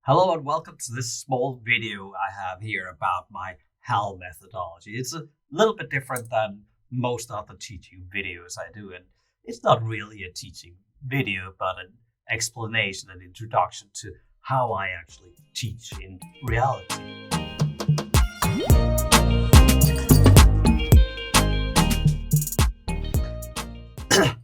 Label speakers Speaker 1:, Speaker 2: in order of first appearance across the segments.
Speaker 1: Hello and welcome to this small video I have here about my HAL methodology. It's a little bit different than most other teaching videos I do, and it's not really a teaching video, but an explanation and introduction to how I actually teach in reality.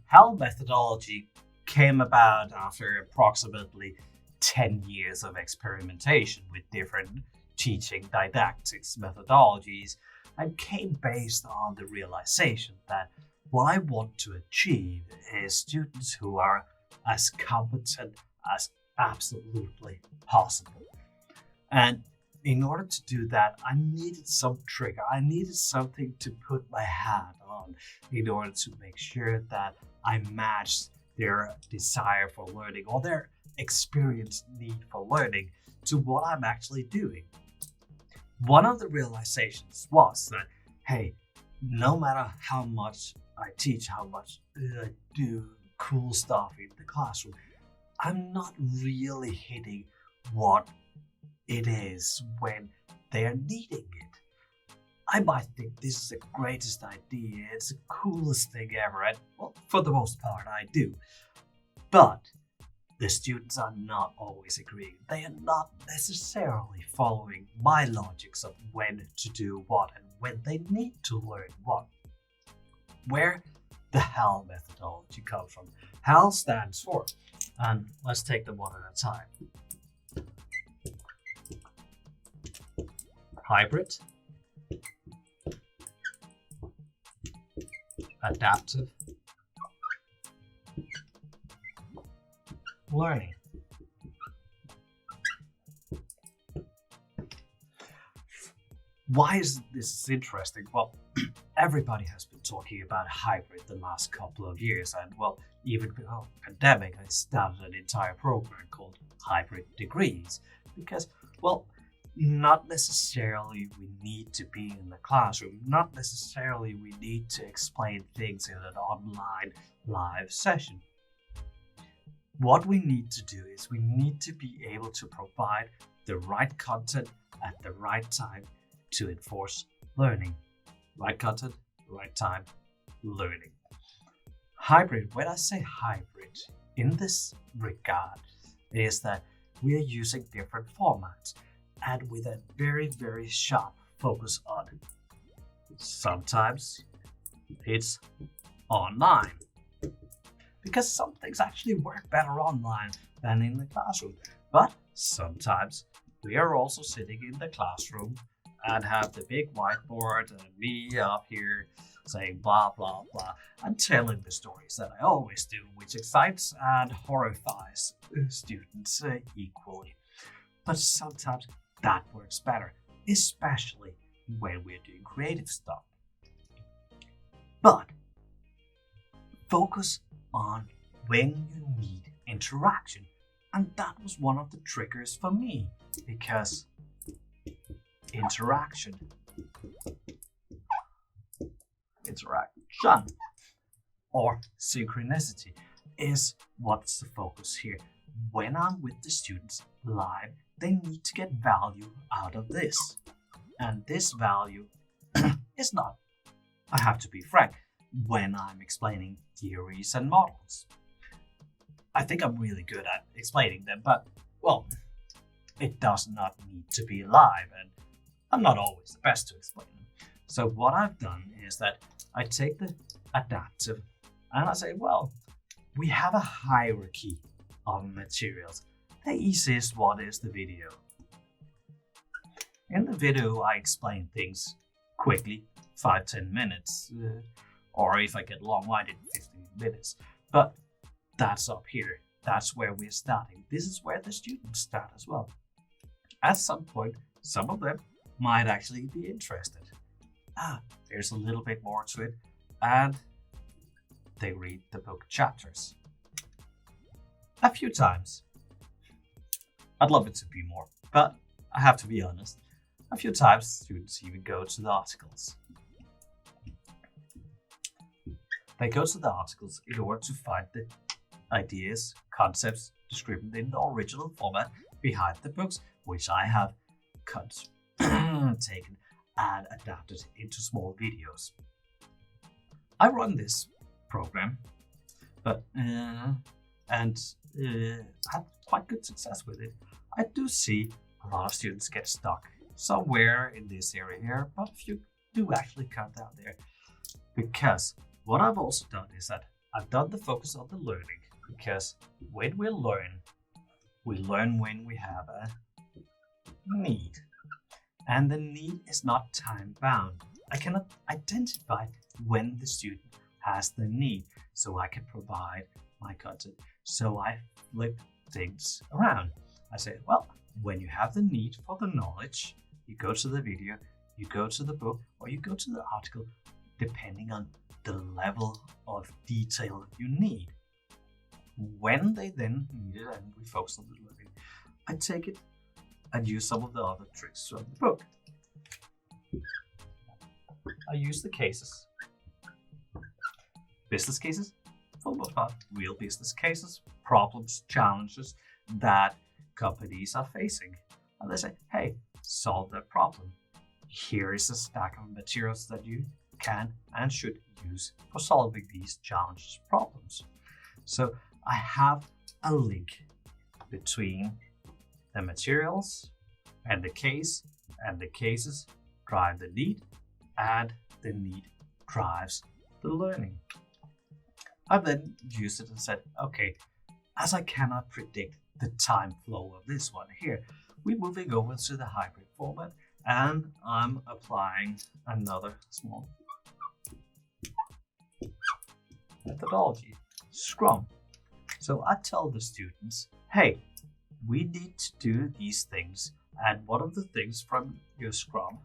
Speaker 1: HAL methodology came about after approximately 10 years of experimentation with different teaching didactics methodologies, and came based on the realization that what I want to achieve is students who are as competent as absolutely possible. And in order to do that, I needed some trigger. I needed something to put my hat on in order to make sure that I matched their desire for learning or their experienced need for learning to what I'm actually doing. One of the realizations was that, hey, no matter how much I teach, how much I do cool stuff in the classroom, I'm not really hitting what it is when they're needing it. I might think this is the greatest idea, it's the coolest thing ever, and well, for the most part I do. But the students are not always agreeing. They are not necessarily following my logics of when to do what and when they need to learn what. Where the HAL methodology comes from. HAL stands for, and let's take them one at a time. Hybrid, adaptive, learning. Why is this interesting? Well, everybody has been talking about hybrid the last couple of years, and well, even before the pandemic, I started an entire program called Hybrid Degrees because, well, not necessarily we need to be in the classroom, not necessarily we need to explain things in an online live session. What we need to do is we need to be able to provide the right content at the right time to enforce learning. Right content, right time, learning. Hybrid, when I say hybrid, in this regard, is that we are using different formats and with a very, very sharp focus on it. Sometimes it's online, because some things actually work better online than in the classroom. But sometimes we are also sitting in the classroom and have the big whiteboard and me up here saying blah, blah, blah, and telling the stories that I always do, which excites and horrifies students equally. But sometimes that works better, especially when we're doing creative stuff. But focus on when you need interaction. And that was one of the triggers for me, because interaction or synchronicity is what's the focus here. When I'm with the students live, they need to get value out of this. And this value is not, I have to be frank, when I'm explaining theories and models. I think I'm really good at explaining them, but, well, it does not need to be live, and I'm not always the best to explain them. So what I've done is that I take the adaptive and I say, well, we have a hierarchy of materials. The easiest one is the video. In the video, I explain things quickly, 5-10 minutes, or if I get long-winded, 15 minutes. But that's up here. That's where we're starting. This is where the students start as well. At some point, some of them might actually be interested. There's a little bit more to it, and they read the book chapters a few times. I'd love it to be more, but I have to be honest. A few times, students even go to the articles. They go to the articles in order to find the ideas, concepts described in the original format behind the books, which I have cut, taken, and adapted into small videos. I run this program, but had quite good success with it. I do see a lot of students get stuck somewhere in this area here, but a few do actually come down there. Because what I've also done is that I've done the focus on the learning, because when we learn when we have a need. And the need is not time bound. I cannot identify when the student has the need, so I can provide my content. So I flip things around. I say, well, when you have the need for the knowledge, you go to the video, you go to the book, or you go to the article, depending on the level of detail you need. When they then need it and we focus on the learning, I take it and use some of the other tricks from the book. I use the cases. Business cases, for the most part, real business cases, problems, challenges that companies are facing. And they say, hey, solve that problem. Here is a stack of materials that you can and should use for solving these challenges, problems. So I have a link between the materials and the case, and the cases drive the need, and the need drives the learning. I've then used it and said, okay, as I cannot predict the time flow of this one here, we're moving over to the hybrid format, and I'm applying another small methodology, Scrum. So I tell the students, hey, we need to do these things, and one of the things from your Scrum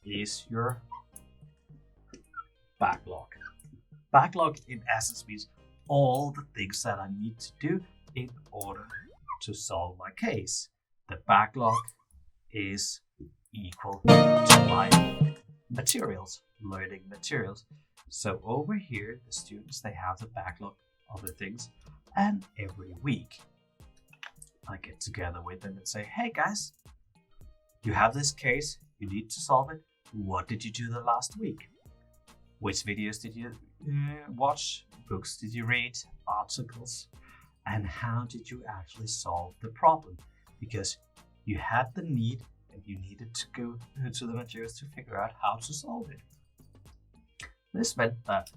Speaker 1: is your backlog. Backlog in essence means all the things that I need to do in order to solve my case. The backlog is equal to my materials, learning materials. So over here, the students, they have the backlog of the things, and every week I get together with them and say, hey guys, you have this case, you need to solve it. What did you do the last week? Which videos did you watch? Books did you read? Articles? And how did you actually solve the problem? Because you had the need and you needed to go to the materials to figure out how to solve it. This meant that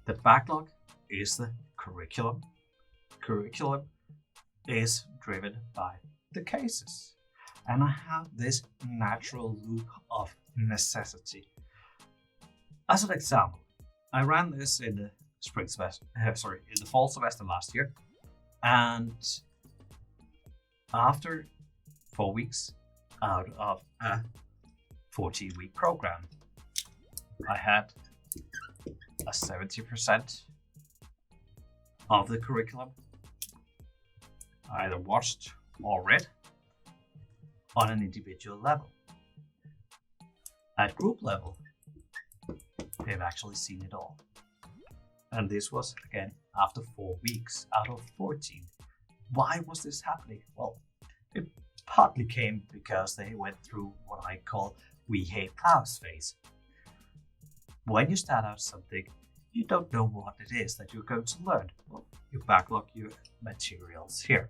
Speaker 1: the backlog is the curriculum. Curriculum is driven by the cases. And I have this natural loop of necessity. As an example, I ran this in the in the fall semester last year, and after 4 weeks out of a 14-week program, I had a 70% of the curriculum either watched or read on an individual level. At group level, they've actually seen it all. And this was, again, after 4 weeks out of 14. Why was this happening? Well, it partly came because they went through what I call we hate class phase. When you start out something, you don't know what it is that you're going to learn. Well, you backlog your materials here.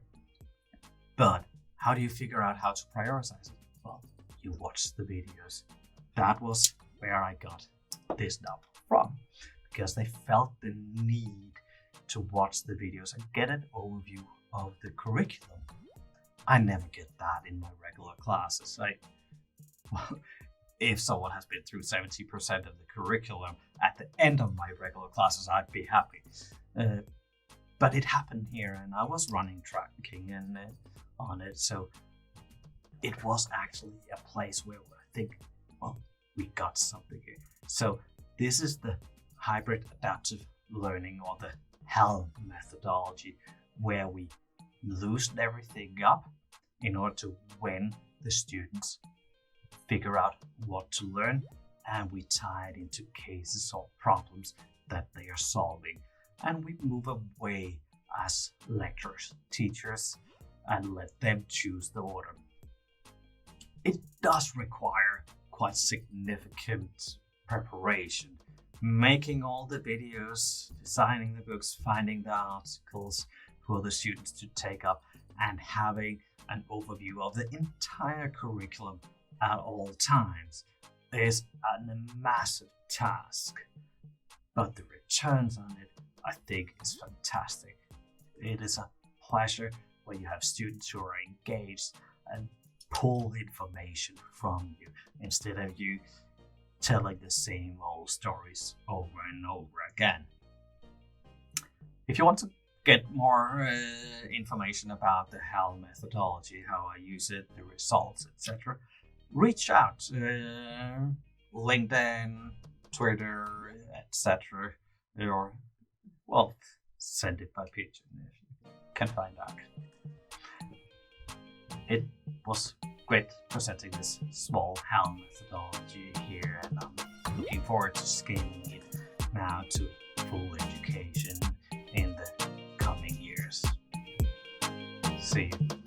Speaker 1: But how do you figure out how to prioritize it? Well, you watch the videos. That was where I got this number from, because they felt the need to watch the videos and get an overview of the curriculum. I never get that in my regular classes. If someone has been through 70% of the curriculum at the end of my regular classes, I'd be happy. But it happened here, and I was running tracking and on it, so it was actually a place where I think, well, we got something here. So this is the hybrid adaptive learning, or the HAL methodology, where we loosen everything up in order to when the students figure out what to learn, and we tie it into cases or problems that they are solving. And we move away as lecturers, teachers, and let them choose the order. It does require quite significant preparation, making all the videos, designing the books, finding the articles for the students to take up, and having an overview of the entire curriculum at all times is a massive task. But the returns on it, I think, is fantastic. It is a pleasure when you have students who are engaged and pull information from you instead of you telling the same old stories over and over again. If you want to get more information about the HAL methodology, how I use it, the results, etc., reach out. LinkedIn, Twitter, etc., or, well, send it by pigeon if you can find out. It was great presenting this small HAL methodology here, and I'm looking forward to scaling it now to full education in the coming years. See you.